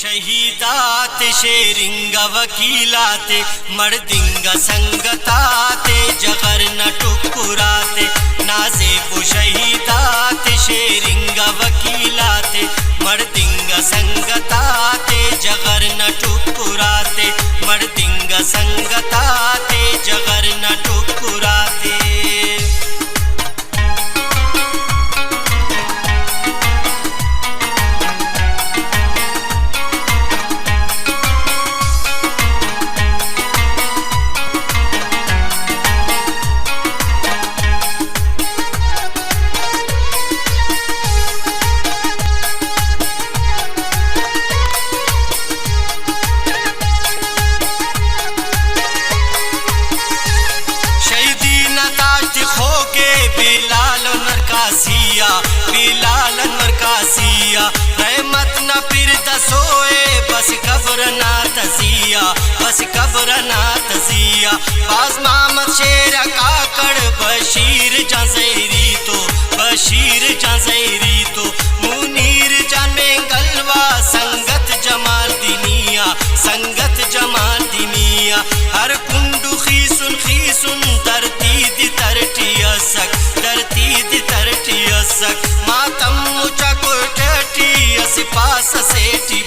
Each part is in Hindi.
शहीदाते शेरिंगा वकीलाते मर्दिंगा संगताते जगर न टुकुराते नाजेबो शहीदाते शेरिंगा वकीलाते मर्दिंगा संगताते जगर न टुकुराते मर्दिंगा संगताते जगर न टुकुराते। बिलाल नरकासिया रहमत न फिर दसोए बस कब्र ना तजिया बस कब्र ना तजिया बाज मोहम्मद शेर काकड़ बशीर जज़ैरी तो मुनीर जाने गलवा संगत जमाल दिनिया हर कुंडू खीसुन तरतीद तरटियसक मातम मुचा कोटटी असिपास सेठी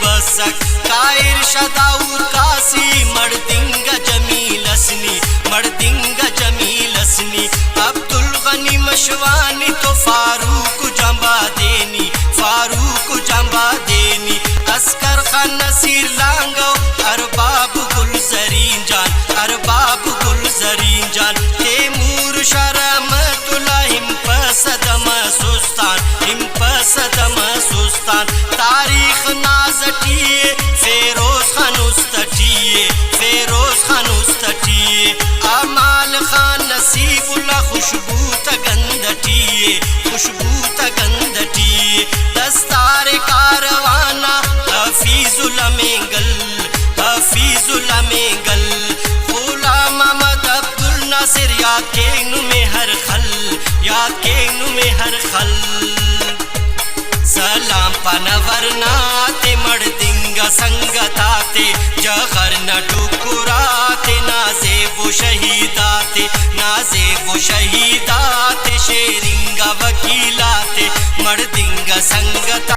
बसक कायर शदाउर कासी मर्दिंगा जमीलसनी अब्दुल गनी मशवानी तो फारूक जंबा देनी अस्कर खान नसीर लांगो अरबाब गुलजरीन जान तेमूर शरमतुल्लाह हिमपसदम सुस्तान तारीख नाजटिए फेरोज खान उस्तटिए अमाल खान नसीबुल्लाह खुशबू तगंदटिए दस्तार कारवाना हफीजुल मेंगल गुलाम मोहम्मद अब्दुल नासिर याद केनु में हर खल सलाम पनवरनाते मर्दिंगा संगताते जगर न टुकुराते नाजेबो शहीदाते शेरिंगा वकीलाते मर्दिंगा संगता।